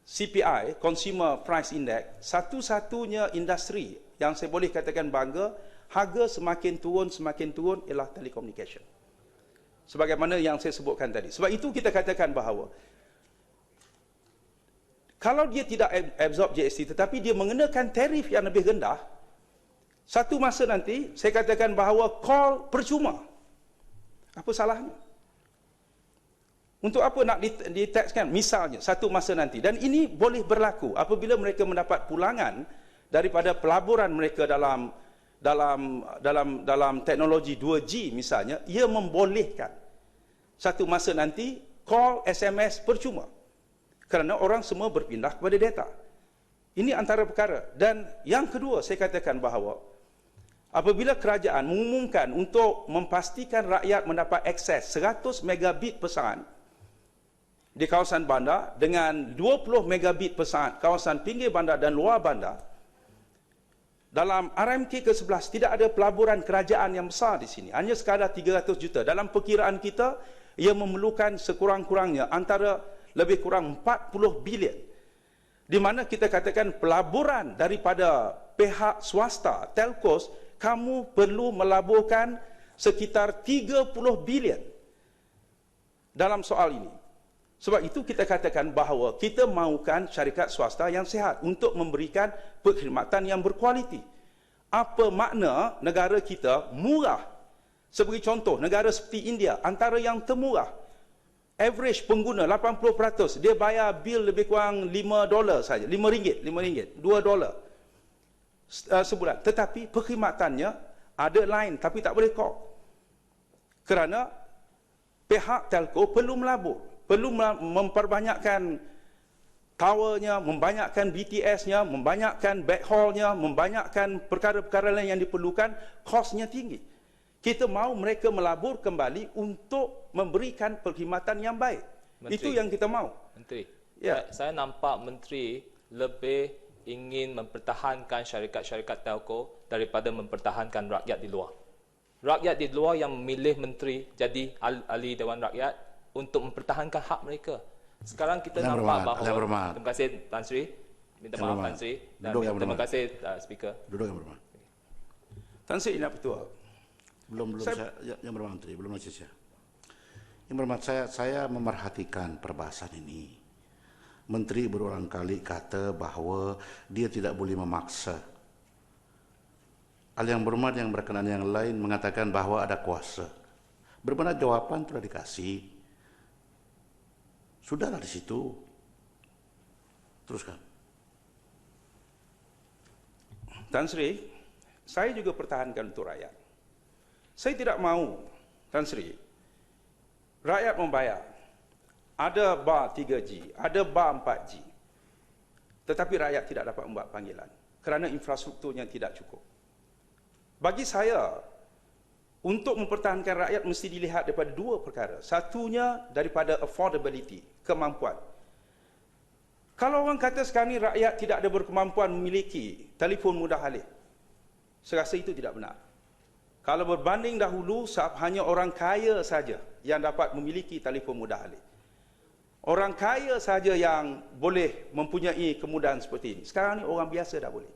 CPI, Consumer Price Index, satu-satunya industri yang saya boleh katakan bangga, harga semakin turun ialah telecommunication. Sebagaimana yang saya sebutkan tadi. Sebab itu kita katakan bahawa kalau dia tidak absorb GST tetapi dia mengenakan tarif yang lebih rendah, satu masa nanti, saya katakan bahawa call percuma. Apa salahnya? Untuk apa nak ditakskan? Misalnya, satu masa nanti. Dan ini boleh berlaku apabila mereka mendapat pulangan daripada pelaburan mereka dalam teknologi 2G misalnya, ia membolehkan satu masa nanti call SMS percuma. Kerana orang semua berpindah kepada data. Ini antara perkara. Dan yang kedua, saya katakan bahawa apabila kerajaan mengumumkan untuk memastikan rakyat mendapat akses 100 megabit per saat di kawasan bandar dengan 20 megabit per saat kawasan pinggir bandar dan luar bandar, dalam RMK ke-11 tidak ada pelaburan kerajaan yang besar di sini, hanya sekadar 300 juta. Dalam perkiraan kita, ia memerlukan sekurang-kurangnya antara lebih kurang 40 bilion, di mana kita katakan pelaburan daripada pihak swasta, telcos, kamu perlu melaburkan sekitar 30 bilion dalam soal ini. Sebab itu kita katakan bahawa kita mahukan syarikat swasta yang sihat untuk memberikan perkhidmatan yang berkualiti. Apa makna negara kita murah? Sebagai contoh, negara seperti India, antara yang termurah. Average pengguna 80%, dia bayar bil lebih kurang $5 saja, RM5, $2 sebulan. Tetapi perkhidmatannya ada lain, tapi tak boleh call. Kerana pihak telco perlu melabur, perlu memperbanyakkan towernya, membanyakkan BTS-nya, membanyakkan backhaul-nya, membanyakkan perkara-perkara lain yang diperlukan, kosnya tinggi. Kita mahu mereka melabur kembali untuk memberikan perkhidmatan yang baik. Menteri, itu yang kita mahu. Menteri, ya. Saya nampak Menteri lebih ingin mempertahankan syarikat-syarikat telco daripada mempertahankan rakyat di luar. Rakyat di luar yang memilih menteri jadi ahli Dewan Rakyat untuk mempertahankan hak mereka. Sekarang kita nampak bahawa... Terima kasih Tan Sri. Minta maaf Tan Sri. Dan terima kasih Speaker. Duduk yang berhormat. Tan Sri nak bertuah. Belum saya, yang berhormat Menteri, belum saya. Yang berhormat saya memerhatikan perbahasan ini. Menteri berulang kali kata bahawa dia tidak boleh memaksa ahli yang berhormat yang berkenan yang lain mengatakan bahawa ada kuasa. Berbenah jawapan telah dikasih. Sudahlah di situ. Teruskan. Tan Sri, saya juga pertahankan untuk rakyat. Saya tidak mahu, Tan Sri, rakyat membayar. Ada bar 3G, ada bar 4G. Tetapi rakyat tidak dapat membuat panggilan kerana infrastrukturnya tidak cukup. Bagi saya, untuk mempertahankan rakyat mesti dilihat daripada dua perkara. Satunya daripada affordability, kemampuan. Kalau orang kata sekarang ni rakyat tidak ada berkemampuan memiliki telefon mudah alih, saya rasa itu tidak benar. Kalau berbanding dahulu, hanya orang kaya saja yang dapat memiliki telefon mudah alih. Orang kaya saja yang boleh mempunyai kemudahan seperti ini. Sekarang ni orang biasa dah boleh.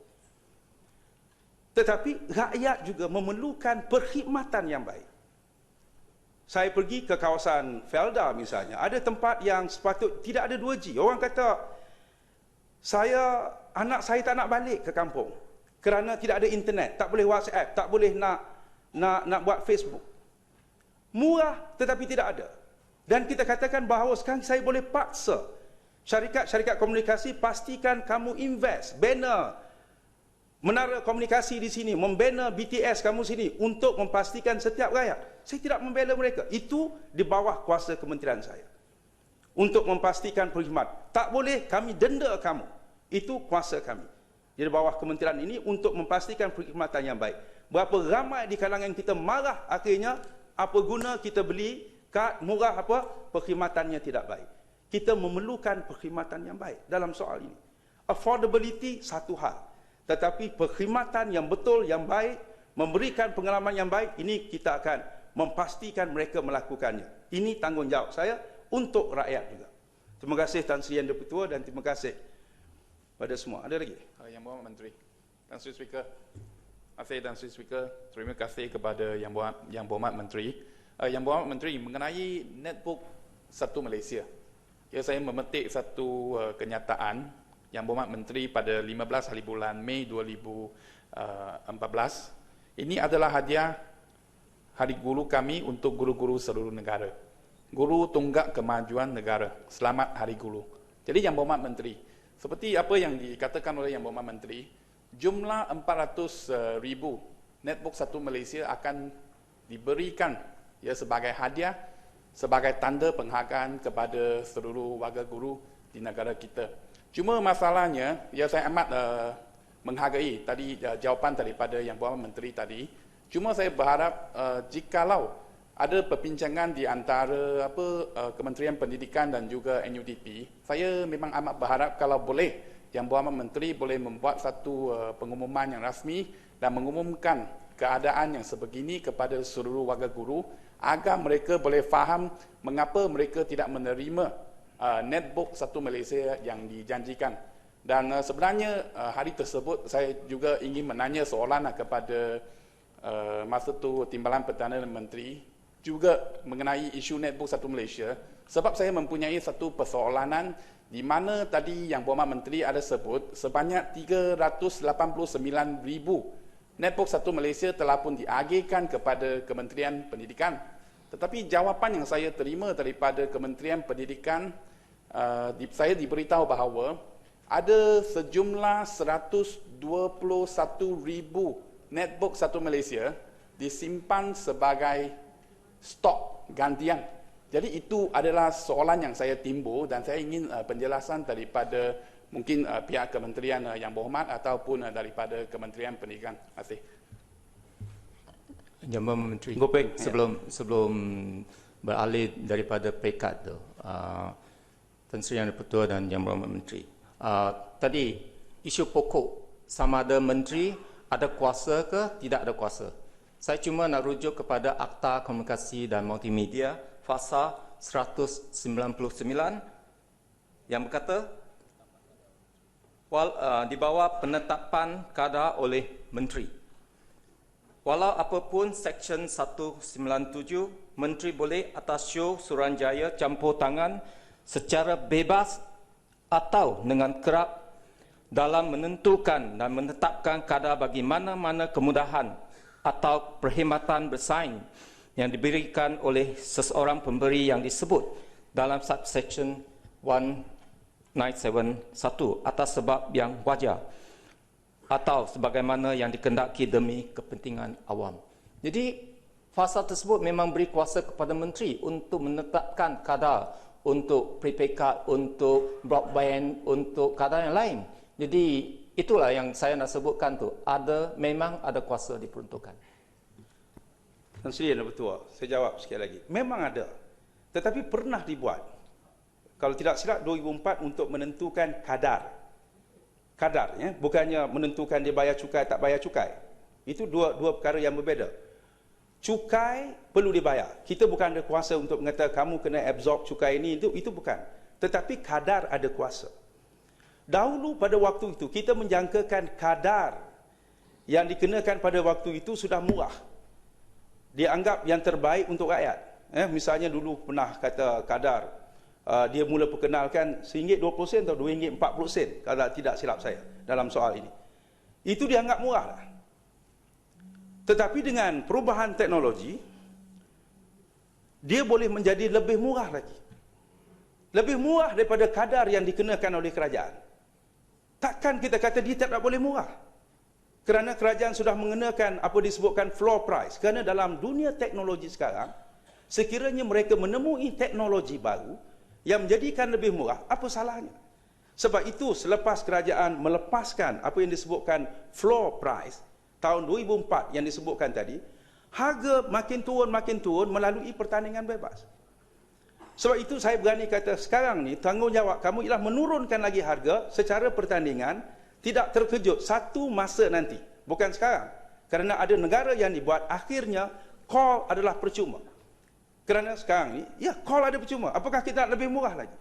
Tetapi rakyat juga memerlukan perkhidmatan yang baik. Saya pergi ke kawasan Felda misalnya, ada tempat yang sepatut tidak ada 2G. Orang kata, anak saya tak nak balik ke kampung kerana tidak ada internet, tak boleh WhatsApp, tak boleh nak buat Facebook. Murah tetapi tidak ada. Dan kita katakan bahawa sekarang saya boleh paksa syarikat-syarikat komunikasi, pastikan kamu invest, banner menara komunikasi di sini, membina BTS kamu sini untuk memastikan setiap rakyat. Saya tidak membela mereka. Itu di bawah kuasa kementerian saya. Untuk memastikan perkhidmatan. Tak boleh kami denda kamu. Itu kuasa kami. Di bawah kementerian ini untuk memastikan perkhidmatan yang baik. Berapa ramai di kalangan kita marah akhirnya, apa guna kita beli kad murah apa, perkhidmatannya tidak baik. Kita memerlukan perkhidmatan yang baik dalam soal ini. Affordability satu hal. Tetapi perkhidmatan yang betul, yang baik, memberikan pengalaman yang baik, ini kita akan memastikan mereka melakukannya. Ini tanggungjawab saya untuk rakyat juga. Terima kasih Tan Sri Yang Di-Pertua dan terima kasih pada semua. Ada lagi? Yang Berhormat Menteri. Tan Sri Speaker. Terima kasih Tan Sri Speaker. Terima kasih kepada Yang Berhormat Menteri. Yang Berhormat Menteri, mengenai netbook Satu Malaysia. Ya, saya memetik satu kenyataan Yang Berhormat Menteri pada 15 hari bulan Mei 2014. Ini adalah hadiah Hari Guru kami untuk guru-guru seluruh negara. Guru tunggak kemajuan negara. Selamat Hari Guru. Jadi Yang Berhormat Menteri, seperti apa yang dikatakan oleh Yang Berhormat Menteri, jumlah 400,000 netbook Satu Malaysia akan diberikan ya sebagai hadiah, sebagai tanda penghargaan kepada seluruh warga guru di negara kita. Cuma masalahnya, ya saya amat menghargai tadi jawapan daripada Yang Berhormat Menteri tadi. Cuma saya berharap jikalau ada perbincangan di antara Kementerian Pendidikan dan juga NUDP, saya memang amat berharap kalau boleh Yang Berhormat Menteri boleh membuat satu pengumuman yang rasmi dan mengumumkan keadaan yang sebegini kepada seluruh warga guru agar mereka boleh faham mengapa mereka tidak menerima netbook Satu Malaysia yang dijanjikan. Dan sebenarnya hari tersebut saya juga ingin menanya soalan kepada masa tu Timbalan Perdana Menteri juga mengenai isu netbook Satu Malaysia, sebab saya mempunyai satu persoalanan di mana tadi Yang Berhormat Menteri ada sebut sebanyak 389,000 netbook Satu Malaysia telah pun diagihkan kepada Kementerian Pendidikan. Tetapi jawapan yang saya terima daripada Kementerian Pendidikan, saya diberitahu bahawa ada sejumlah 121,000 netbook Satu Malaysia disimpan sebagai stok gantian. Jadi itu adalah soalan yang saya timbul dan saya ingin penjelasan daripada mungkin pihak Kementerian Yang Berhormat ataupun daripada Kementerian Pendidikan. Terima kasih. Yang Berhormat Menteri, Gopeng, sebelum beralih daripada pekat tu, Tan Sri Yang Di-Pertua dan Yang Berhormat Menteri, tadi isu pokok sama ada menteri ada kuasa ke tidak ada kuasa. Saya cuma nak rujuk kepada Akta Komunikasi dan Multimedia Fasa 199 yang berkata di bawah penetapan kadar oleh menteri. Walau apapun Seksyen 197, menteri boleh atas syur Suruhanjaya campur tangan secara bebas atau dengan kerap dalam menentukan dan menetapkan kadar bagi mana-mana kemudahan atau perkhidmatan bersaing yang diberikan oleh seseorang pemberi yang disebut dalam subsection 1971 atas sebab yang wajar atau sebagaimana yang dikendaki demi kepentingan awam. Jadi fasa tersebut memang beri kuasa kepada menteri untuk menetapkan kadar untuk prepaid card, untuk broadband, untuk kadar yang lain. Jadi itulah yang saya nak sebutkan tu. Memang ada kuasa diperuntukkan. Tan Sri Yang Bertuah, saya jawab sekali lagi. Memang ada. Tetapi pernah dibuat. Kalau tidak silap 2004 untuk menentukan kadar. Kadar, ya, bukannya menentukan dia bayar cukai tak bayar cukai. Itu dua perkara yang berbeza. Cukai perlu dibayar. Kita bukan ada kuasa untuk mengatakan kamu kena absorb cukai ini, itu bukan. Tetapi kadar ada kuasa. Dahulu pada waktu itu kita menjangkakan kadar yang dikenakan pada waktu itu sudah murah. Dianggap yang terbaik untuk rakyat. Misalnya dulu pernah kata kadar dia mula perkenalkan RM1.20 atau RM2.40 kalau tidak silap saya dalam soal ini. Itu dianggap murah lah. Tetapi dengan perubahan teknologi, dia boleh menjadi lebih murah lagi. Lebih murah daripada kadar yang dikenakan oleh kerajaan. Takkan kita kata dia tak boleh murah. Kerana kerajaan sudah mengenakan apa disebutkan floor price. Kerana dalam dunia teknologi sekarang, sekiranya mereka menemui teknologi baru yang menjadikan lebih murah, apa salahnya? Sebab itu selepas kerajaan melepaskan apa yang disebutkan floor price, tahun 2004 yang disebutkan tadi, harga makin turun melalui pertandingan bebas. Sebab itu saya berani kata sekarang ni tanggungjawab kamu ialah menurunkan lagi harga secara pertandingan, tidak terkejut satu masa nanti, bukan sekarang. Kerana ada negara yang dibuat akhirnya call adalah percuma. Kerana sekarang ni, ya call ada percuma. Apakah kita nak lebih murah lagi?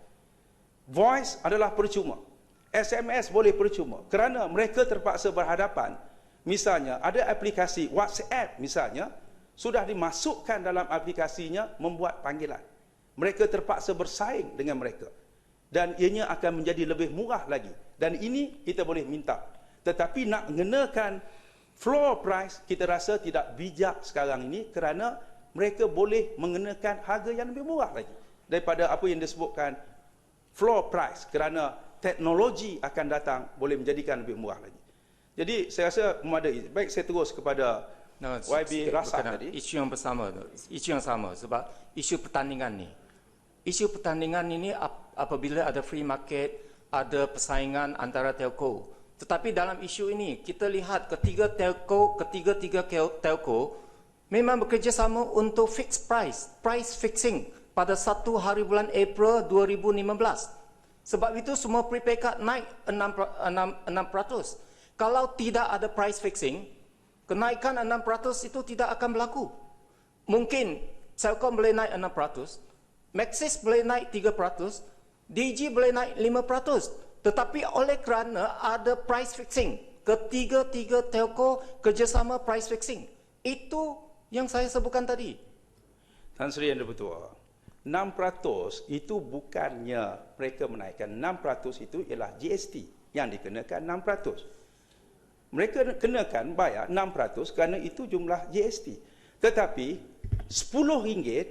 Voice adalah percuma. SMS boleh percuma. Kerana mereka terpaksa berhadapan. Misalnya, ada aplikasi WhatsApp misalnya, sudah dimasukkan dalam aplikasinya membuat panggilan. Mereka terpaksa bersaing dengan mereka. Dan ianya akan menjadi lebih murah lagi. Dan ini kita boleh minta. Tetapi nak mengenakan floor price, kita rasa tidak bijak sekarang ini kerana mereka boleh mengenakan harga yang lebih murah lagi daripada apa yang disebutkan floor price. Kerana teknologi akan datang boleh menjadikan lebih murah lagi. Jadi saya rasa memadai. Baik, saya terus kepada YB Rasa tadi. Isu yang sama sebab isu pertandingan ni. Isu pertandingan ini apabila ada free market, ada persaingan antara telco. Tetapi dalam isu ini kita lihat ketiga telco memang bekerjasama untuk fixed price fixing pada 1 hari bulan April 2015. Sebab itu semua prepaid card naik 6%. Kalau tidak ada price fixing, kenaikan 6% itu tidak akan berlaku. Mungkin Celcom boleh naik 6%, Maxis boleh naik 3%, Digi boleh naik 5%. Tetapi oleh kerana ada price fixing, ketiga-tiga telco kerjasama price fixing. Itu yang saya sebutkan tadi. Tan Sri Yang Bertuah, 6% itu bukannya mereka menaikkan. 6% itu ialah GST yang dikenakan 6%. Mereka kenakan bayar 6% kerana itu jumlah GST. Tetapi RM10,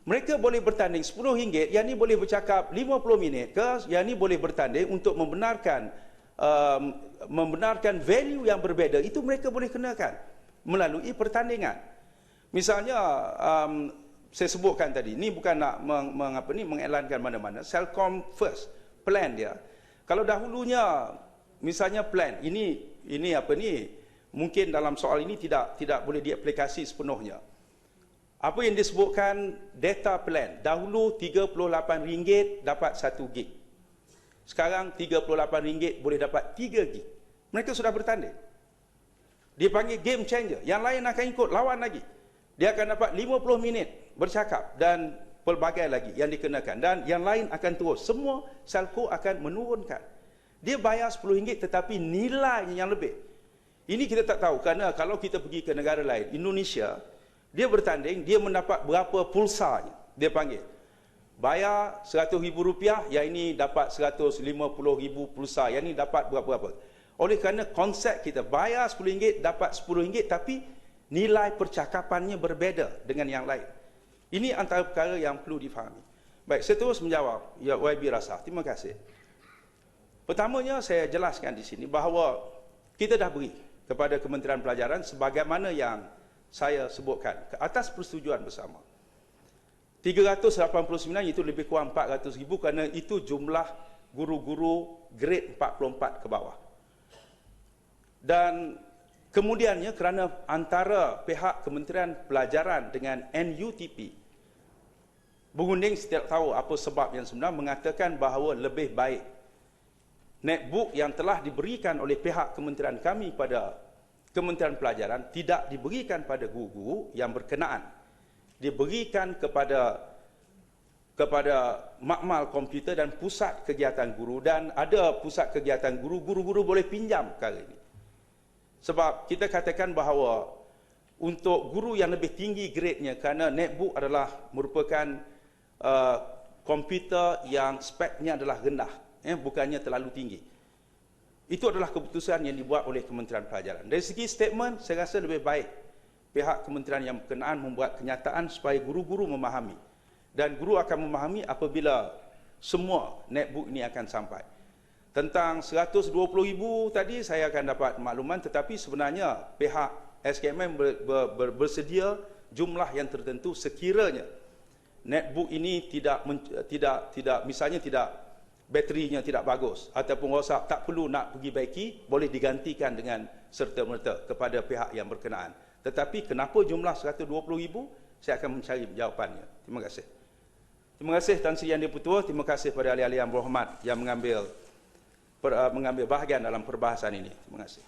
mereka boleh bertanding RM10, yang ni boleh bercakap 50 minit ke, yang ni boleh bertanding untuk membenarkan value yang berbeza. Itu mereka boleh kenakan melalui pertandingan. Misalnya saya sebutkan tadi, ni bukan nak mengelankan mana-mana. Celcom First plan dia. Kalau dahulunya misalnya plan ini mungkin dalam soal ini tidak boleh diaplikasi sepenuhnya. Apa yang disebutkan data plan, dahulu RM38 dapat 1 gig. Sekarang RM38 boleh dapat 3 gig. Mereka sudah bertanding. Dia panggil game changer. Yang lain akan ikut lawan lagi. Dia akan dapat 50 minit bercakap dan pelbagai lagi yang dikenakan. Dan yang lain akan terus. Semua Celco akan menurunkan. Dia bayar RM10 tetapi nilainya yang lebih. Ini kita tak tahu kerana kalau kita pergi ke negara lain, Indonesia, dia bertanding, dia mendapat berapa pulsanya. Dia panggil. bayar RM100,000, yang ini dapat RM150,000 pulsa, yang ini dapat berapa-berapa. Oleh kerana konsep kita bayar RM10 dapat RM10, tapi nilai percakapannya berbeza dengan yang lain. Ini antara perkara yang perlu difahami. Baik, saya terus menjawab ya YB Rasa. Terima kasih. Pertamanya saya jelaskan di sini bahawa kita dah beri kepada Kementerian Pelajaran sebagaimana yang saya sebutkan ke atas persetujuan bersama. 389 itu lebih kurang 400,000 kerana itu jumlah guru-guru grade 44 ke bawah. Dan kemudiannya kerana antara pihak Kementerian Pelajaran dengan NUTP berunding setiap tahu apa sebab yang sebenar mengatakan bahawa lebih baik netbook yang telah diberikan oleh pihak kementerian kami pada Kementerian Pelajaran tidak diberikan pada guru-guru yang berkenaan. Diberikan kepada makmal komputer dan pusat kegiatan guru, dan ada pusat kegiatan guru, guru-guru boleh pinjam perkara ini. Sebab kita katakan bahawa untuk guru yang lebih tinggi grade-nya, kerana netbook adalah merupakan komputer yang speknya adalah rendah, bukannya terlalu tinggi. Itu adalah keputusan yang dibuat oleh Kementerian Pelajaran. Dari segi statement, saya rasa lebih baik pihak kementerian yang berkenaan membuat kenyataan supaya guru-guru memahami. Dan guru akan memahami apabila semua netbook ini akan sampai. Tentang 120,000 tadi saya akan dapat makluman, tetapi sebenarnya pihak SKMM bersedia jumlah yang tertentu sekiranya netbook ini misalnya tidak baterinya tidak bagus ataupun rosak, tak perlu nak pergi baiki, boleh digantikan dengan serta-merta kepada pihak yang berkenaan. Tetapi kenapa jumlah 120,000? Saya akan mencari jawapannya. Terima kasih. Terima kasih Tan Sri Yang di-Pertua. Terima kasih kepada ahli-ahli yang berhormat yang mengambil bahagian dalam perbahasan ini. Terima kasih.